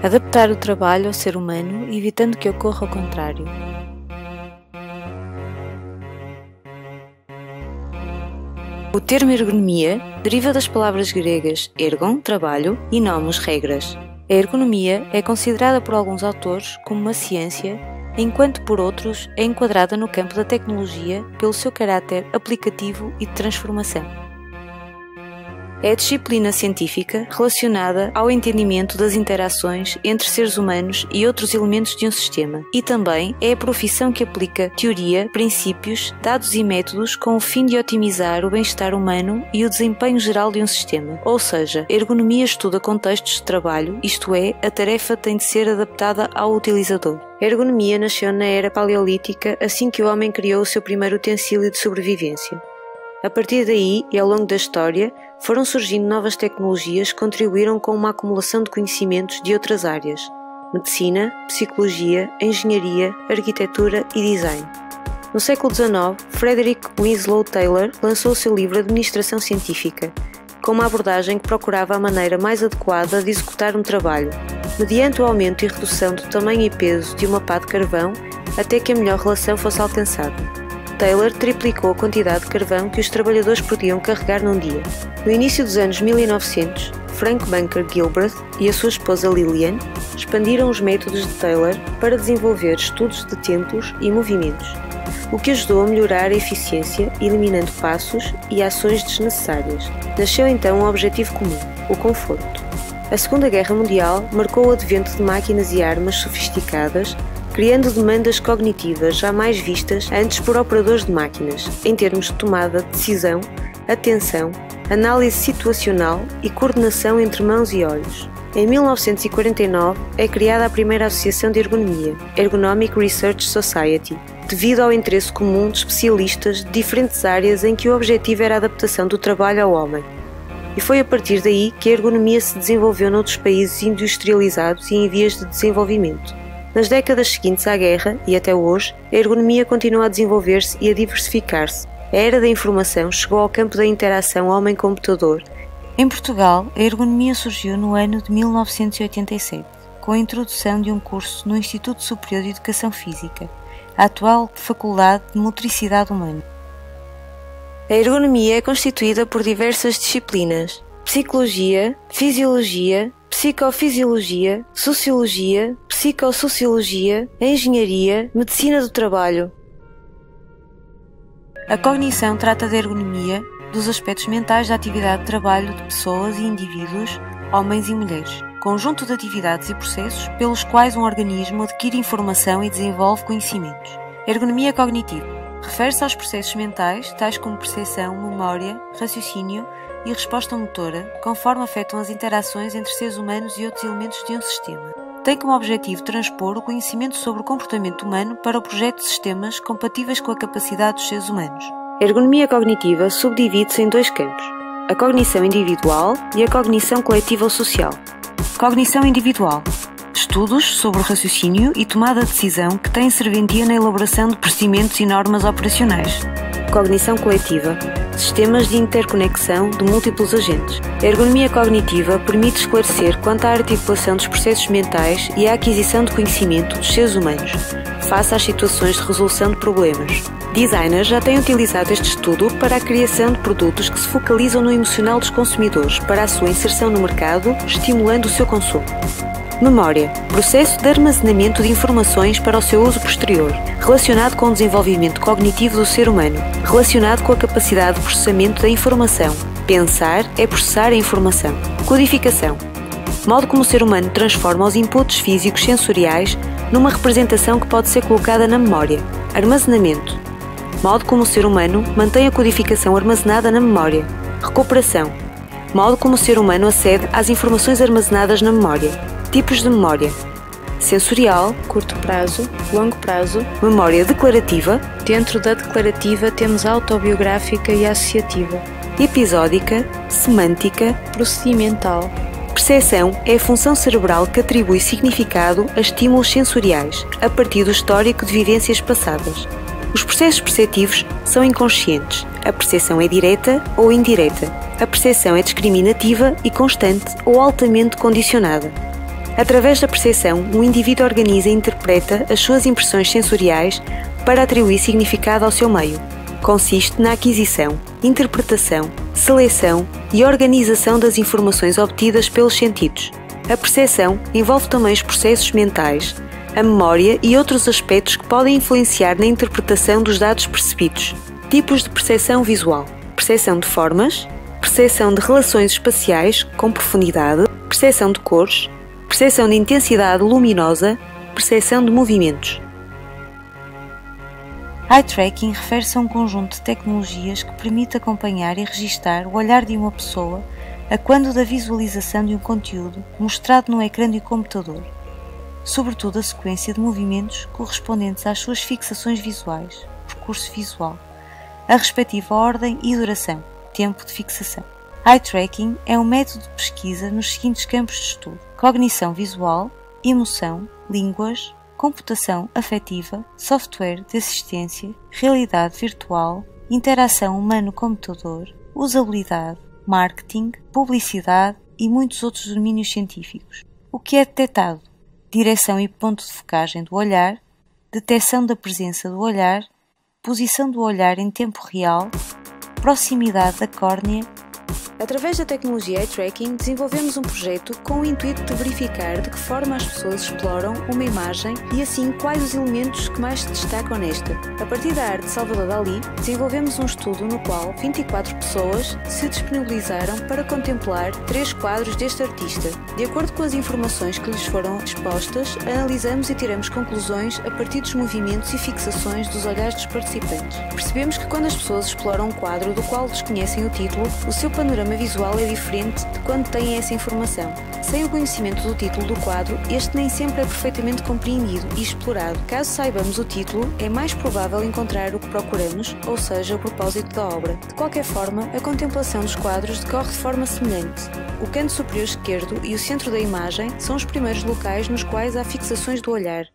Adaptar o trabalho ao ser humano, evitando que ocorra o contrário. O termo ergonomia deriva das palavras gregas ergon, trabalho, e nomos, regras. A ergonomia é considerada por alguns autores como uma ciência, enquanto por outros é enquadrada no campo da tecnologia pelo seu caráter aplicativo e de transformação. É a disciplina científica relacionada ao entendimento das interações entre seres humanos e outros elementos de um sistema, e também é a profissão que aplica teoria, princípios, dados e métodos com o fim de otimizar o bem-estar humano e o desempenho geral de um sistema. Ou seja, a ergonomia estuda contextos de trabalho, isto é, a tarefa tem de ser adaptada ao utilizador. A ergonomia nasceu na era paleolítica, assim que o homem criou o seu primeiro utensílio de sobrevivência. A partir daí, e ao longo da história, foram surgindo novas tecnologias que contribuíram com uma acumulação de conhecimentos de outras áreas: medicina, psicologia, engenharia, arquitetura e design. No século XIX, Frederick Winslow Taylor lançou o seu livro Administração Científica, com uma abordagem que procurava a maneira mais adequada de executar um trabalho, mediante o aumento e redução do tamanho e peso de uma pá de carvão até que a melhor relação fosse alcançada. Taylor triplicou a quantidade de carvão que os trabalhadores podiam carregar num dia. No início dos anos 1900, Frank Bunker Gilbreth e a sua esposa Lillian expandiram os métodos de Taylor para desenvolver estudos de tempos e movimentos, o que ajudou a melhorar a eficiência, eliminando passos e ações desnecessárias. Nasceu então um objetivo comum: o conforto. A Segunda Guerra Mundial marcou o advento de máquinas e armas sofisticadas, criando demandas cognitivas jamais vistas antes por operadores de máquinas, em termos de tomada de decisão, atenção, análise situacional e coordenação entre mãos e olhos. Em 1949 é criada a primeira associação de ergonomia, Ergonomic Research Society, devido ao interesse comum de especialistas de diferentes áreas em que o objetivo era a adaptação do trabalho ao homem. E foi a partir daí que a ergonomia se desenvolveu noutros países industrializados e em vias de desenvolvimento. Nas décadas seguintes à guerra, e até hoje, a ergonomia continua a desenvolver-se e a diversificar-se. A era da informação chegou ao campo da interação homem-computador. Em Portugal, a ergonomia surgiu no ano de 1987, com a introdução de um curso no Instituto Superior de Educação Física, a atual Faculdade de Motricidade Humana. A ergonomia é constituída por diversas disciplinas: psicologia, fisiologia, psicofisiologia, sociologia, psicossociologia, engenharia, medicina do trabalho. A cognição trata da ergonomia dos aspectos mentais da atividade de trabalho de pessoas e indivíduos, homens e mulheres, conjunto de atividades e processos pelos quais um organismo adquire informação e desenvolve conhecimentos. Ergonomia cognitiva refere-se aos processos mentais, tais como percepção, memória, raciocínio e resposta motora, conforme afetam as interações entre seres humanos e outros elementos de um sistema. Tem como objetivo transpor o conhecimento sobre o comportamento humano para o projeto de sistemas compatíveis com a capacidade dos seres humanos. A ergonomia cognitiva subdivide-se em dois campos: a cognição individual e a cognição coletiva ou social. Cognição individual: estudos sobre o raciocínio e tomada de decisão que têm serventia na elaboração de procedimentos e normas operacionais. Cognição coletiva: sistemas de interconexão de múltiplos agentes. A ergonomia cognitiva permite esclarecer quanto à articulação dos processos mentais e à aquisição de conhecimento dos seres humanos, face às situações de resolução de problemas. Designers já têm utilizado este estudo para a criação de produtos que se focalizam no emocional dos consumidores para a sua inserção no mercado, estimulando o seu consumo. Memória: processo de armazenamento de informações para o seu uso posterior, relacionado com o desenvolvimento cognitivo do ser humano, relacionado com a capacidade de processamento da informação. Pensar é processar a informação. Codificação: modo como o ser humano transforma os inputs físicos sensoriais numa representação que pode ser colocada na memória. Armazenamento: modo como o ser humano mantém a codificação armazenada na memória. Recuperação: modo como o ser humano acede às informações armazenadas na memória. Tipos de memória: sensorial, curto prazo, longo prazo, memória declarativa. Dentro da declarativa temos a autobiográfica e a associativa. Episódica, semântica, procedimental. Percepção é a função cerebral que atribui significado a estímulos sensoriais, a partir do histórico de vivências passadas. Os processos perceptivos são inconscientes. A percepção é direta ou indireta. A percepção é discriminativa e constante ou altamente condicionada. Através da percepção, o indivíduo organiza e interpreta as suas impressões sensoriais para atribuir significado ao seu meio. Consiste na aquisição, interpretação, seleção e organização das informações obtidas pelos sentidos. A percepção envolve também os processos mentais, a memória e outros aspectos que podem influenciar na interpretação dos dados percebidos. Tipos de percepção visual: percepção de formas, percepção de relações espaciais com profundidade, percepção de cores, percepção de intensidade luminosa, percepção de movimentos. Eye tracking refere-se a um conjunto de tecnologias que permite acompanhar e registar o olhar de uma pessoa a quando da visualização de um conteúdo mostrado no ecrã de um computador, sobretudo a sequência de movimentos correspondentes às suas fixações visuais, percurso visual, a respectiva ordem e duração, tempo de fixação. Eye tracking é um método de pesquisa nos seguintes campos de estudo: cognição visual, emoção, línguas, computação afetiva, software de assistência, realidade virtual, interação humano-computador, usabilidade, marketing, publicidade e muitos outros domínios científicos. O que é detectado? Direção e ponto de focagem do olhar, detecção da presença do olhar, posição do olhar em tempo real, proximidade da córnea. Através da tecnologia Eye Tracking, desenvolvemos um projeto com o intuito de verificar de que forma as pessoas exploram uma imagem e assim quais os elementos que mais se destacam nesta. A partir da arte de Salvador Dalí, desenvolvemos um estudo no qual 24 pessoas se disponibilizaram para contemplar 3 quadros deste artista. De acordo com as informações que lhes foram expostas, analisamos e tiramos conclusões a partir dos movimentos e fixações dos olhares dos participantes. Percebemos que quando as pessoas exploram um quadro do qual desconhecem o título, o seu panorama visual é diferente de quando têm essa informação. Sem o conhecimento do título do quadro, este nem sempre é perfeitamente compreendido e explorado. Caso saibamos o título, é mais provável encontrar o que procuramos, ou seja, o propósito da obra. De qualquer forma, a contemplação dos quadros decorre de forma semelhante. O canto superior esquerdo e o centro da imagem são os primeiros locais nos quais há fixações do olhar.